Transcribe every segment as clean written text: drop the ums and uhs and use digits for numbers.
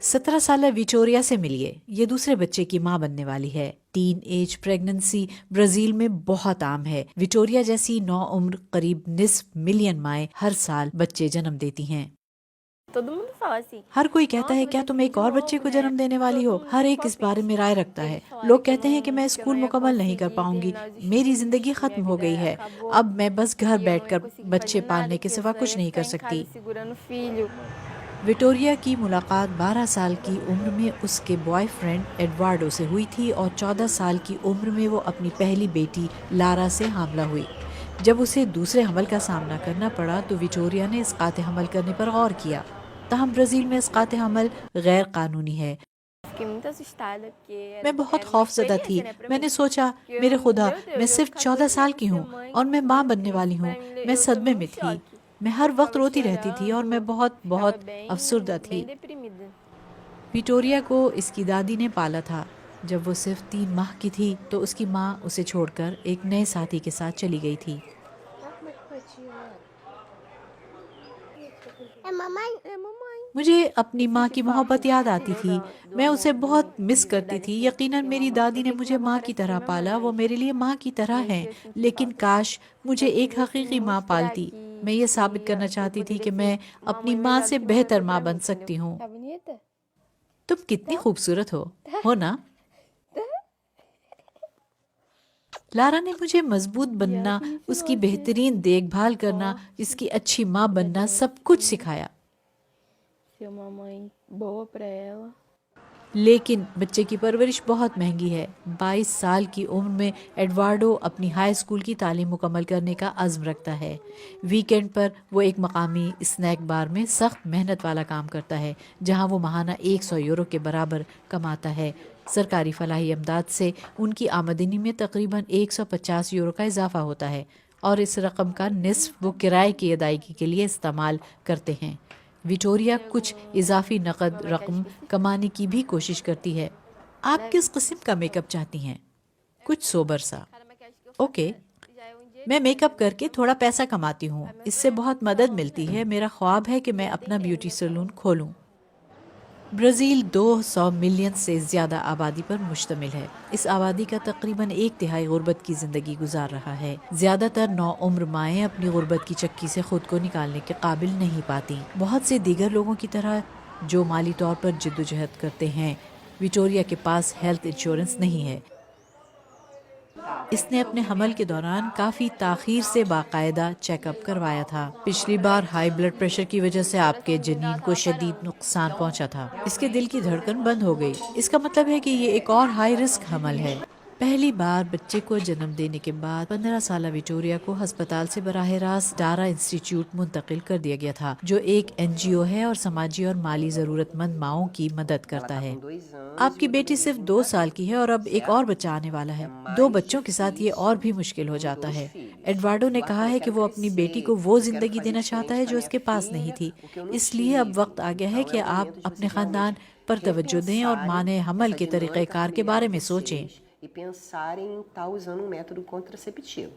17 साल विक्टोरिया से मिलिए। ये दूसरे बच्चे की मां बनने वाली है। टीन एज प्रेगनेंसी ब्राजील में बहुत आम है। विक्टोरिया जैसी नौ उम्र करीब निस्फ मिलियन माएं हर साल बच्चे जन्म देती हैं। Todo mundo fala assim. हर कोई कहता Nossa, है vai क्या ter तुम filho एक de और बच्चे novo, को né? जन्म देने वाली Todo हो। mundo हर tem एक इस बारे palpite. में राय रखता है। Eles falaram लोग que eu कहते हैं कि não, मैं que eu não school ia मुकम्मल नहीं कर conseguir पाऊंगी, terminar os मेरी estudos, जिंदगी que minha खत्म हो vida गई है, acabou अब मैं बस घर e eu não ia बैठकर conseguir बच्चे fazer पालने nada, के que eu सिवा só कुछ ia नहीं ficar कर em सकती। casa segurando o filho. Victoria की मुलाकात 12 साल की उम्र में उसके बॉयफ्रेंड एडवार्डो से हुई थी और 14 साल की उम्र में वो अपनी पहली बेटी लारा से हामला हुई। जब उसे दूसरे हमल का सामना करना पड़ा तो विक्टोरिया ने इसकात हमल करने पर गौर किया। ताहम ब्राजील में इसकात हमल गैर कानूनी है। Fiquei muito assustada, porque मैं बहुत era uma खौफजदा थी। experiência, né, pra mim. मैंने सोचा Que eu, मेरे खुदा, meu मैं Deus, eu सिर्फ ficar 14 2 साल anos की ser हूँ mãe और मैं com माँ meu बनने filho. वाली Isso हूँ। pra mim, मैं eu tomei सदमे में थी। choque. मैं हर Eu वक्त ficava रोती रहती थी और मैं chorando, बहुत ficava बहुत अफसरदा bem, थी। bem deprimida. विक्टोरिया को इसकी दादी ने पाला था। जब वो सिर्फ 3 माह की थी तो उसकी माँ उसे छोड़कर एक नए साथी के साथ चली गई थी। É mamãe? É mamãe. मुझे अपनी Eu माँ senti की falta मोहब्बत याद आती entendeu? थी। Do मैं amor, उसे बहुत मिस de करती cuidar थी। desse यकीनन meu मेरी amor. दादी Eu ने sei que मुझे minha avó माँ की parece ser तरह minha mãe, पाला, वो mas मेरे लिए माँ की तरह nesse हैं। dia eu senti लेकिन falta. काश मुझे Eu एक queria assim हकीकी माँ mostrar पालती। मैं ये साबित करना que eu चाहती थी कि poderia मैं ser uma अपनी mãe माँ melhor से do que minha mãe बेहतर foi माँ pra बन mim, entendeu? सकती हूँ। Tá bonita? तुम कितनी Tá? खूबसूरत हो ना? लारा ने मुझे मजबूत E ela बनना, que me ensinou उसकी a ser बेहतरीन देखभाल करना, forte, इसकी अच्छी माँ बनना cuidar सब कुछ dela, सिखाया। ser uma mãe boa pra ela. लेकिन बच्चे की परवरिश बहुत महंगी है। 22 साल की उम्र में एडवार्डो अपनी हाई स्कूल की तालीम मुकम्मल करने का अज़्म रखता है। वीकेंड पर वो एक मकामी स्नैक बार में सख्त मेहनत वाला काम करता है, जहां वो माहाना 100 यूरो के बराबर कमाता है। सरकारी फलाही अमदाद से उनकी आमदनी में तकरीबन 150 यूरो का इजाफा होता है और इस रकम का निस्फ वो किराए की अदायगी के लिए इस्तेमाल करते हैं। विक्टोरिया कुछ इजाफी नकद Uma maquiagem रकम específica, कमाने की भी कोशिश करती है। आप né? किस किस्म का मेकअप चाहती हैं? कुछ सोबर सा। Cada maquiagem que eu faço okay, já é um dia a मैं dia, मेकअप entendeu? करके थोड़ा पैसा कमाती हूँ। Aí meu इससे sonho é abrir बहुत um मदद salão, मिलती né? है। मेरा ख्वाब है कि मैं E अपना atender no beauty meu salon salão. खोलूँ। ब्राज़ील 200 मिलियन से ज़्यादा आबादी पर मुश्तमिल है। इस आबादी का तकरीबन 1/3 गुर्बत की ज़िंदगी गुजार रहा है। ज़्यादातर नौ उम्र माएँ अपनी गुर्बत की चक्की से खुद को निकालने के काबिल नहीं पाती। बहुत से दीगर लोगों की तरह जो माली तौर पर जिद्दोजहद करते हैं, विक्टोरिया के पास हेल्थ इंश्योरेंस नहीं है। इसने अपने हमल के दौरान काफ़ी ताख़ीर से बाकायदा चेकअप करवाया था। पिछली बार हाई ब्लड प्रेशर की वजह से O आपके coraçãozinho जनीन dela को tava शदीद parando. नुकसान पहुंचा था। इसके दिल की धड़कन बंद हो गई। इसका मतलब है कि ये एक और हाई रिस्क हमल है। पहली बार बच्चे को जन्म देने के बाद 15 साल विक्टोरिया को अस्पताल से बराह रास्त डारा इंस्टीट्यूट मुंतकिल कर दिया गया था, जो एक NGO है और समाजी और माली ज़रूरतमंद माओं की मदद करता है। आपकी बेटी सिर्फ 2 साल की है और अब एक और बच्चा आने वाला है। 2 बच्चों के साथ ये और भी मुश्किल हो जाता है। एडवार्डो ने कहा है कि वो अपनी बेटी को वो जिंदगी देना चाहता है जो उसके पास नहीं थी। इसलिए अब वक्त आ गया है कि आप अपने खानदान पर तवज्जो दें और माने हमल के तरीक़ेकार के बारे में सोचें। e pensarem em estar usando um método contraceptivo.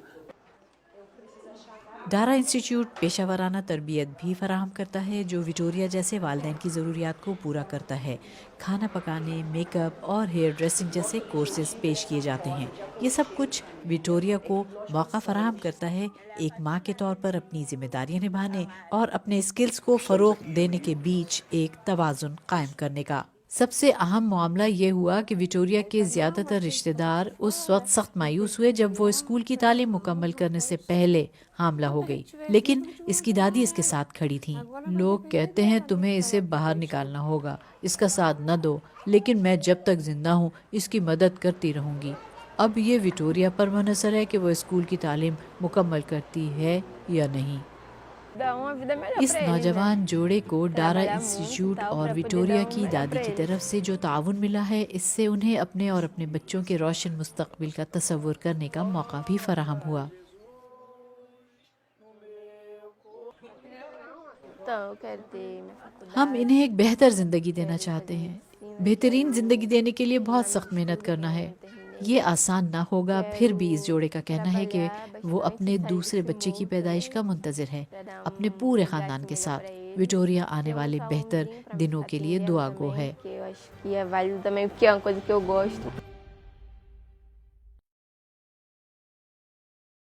डारा इंस्टीट्यूट पेशावराना तरबियत भी फराहम करता है जो विक्टोरिया जैसे वालिदैन की ज़रूरियात को पूरा करता है। खाना पकाने, मेकअप और हेयर ड्रेसिंग जैसे कोर्सेज पेश किए जाते हैं। ये सब कुछ विक्टोरिया को मौका फराहम करता है एक माँ के तौर पर अपनी जिम्मेदारियां निभाने और अपने स्किल्स को फ़रोग़ देने के बीच एक तवाज़ुन कायम करने का। सबसे अहम मामला ये हुआ कि विक्टोरिया के ज़्यादातर रिश्तेदार उस वक्त सख्त मायूस हुए जब वो स्कूल की तालीम मुकम्मल करने से पहले हामला हो गई, लेकिन इसकी दादी इसके साथ खड़ी थी। लोग कहते हैं तुम्हें इसे बाहर निकालना होगा, इसका साथ न दो, लेकिन मैं जब तक जिंदा हूँ इसकी मदद करती रहूँगी। अब ये विक्टोरिया पर मुनहसर है कि वो स्कूल की तालीम मुकम्मल करती है या नहीं। Dar uma vida melhor इस pra eles, né? नौजवान जोड़े को डारा Trabalhar muito e institute tal, और pra poder Victoria dar o की melhor दादी pra की eles. तरफ से जो ताउन मिला है, इससे उन्हें अपने और अपने बच्चों के रोशन मुस्तकबिल का तसव्वुर करने का मौका भी फराहम हुआ। Então, eu quero ter minha हम faculdade, इन्हें एक बेहतर ज़िंदगी देना quero चाहते fazer हैं। medicina, बेहतरीन quero ज़िंदगी देने के लिए बहुत terminar सख्त meus मेहनत estudos करना que eu है। não terminei. ये आसान ना होगा, फिर भी इस Quero जोड़े का कहना है कि trabalhar वो bastante, अपने sair दूसरे desse बच्चे की mundo पैदाइश também, का मुंतज़िर है, pra dar अपने um पूरे resgate ख़ानदान के melhor साथ। pra eles. विटोरिया आने वाले बेहतर दिनों के लिए दुआ गो है. Que eu acho que é válido também, porque é uma coisa que eu gosto.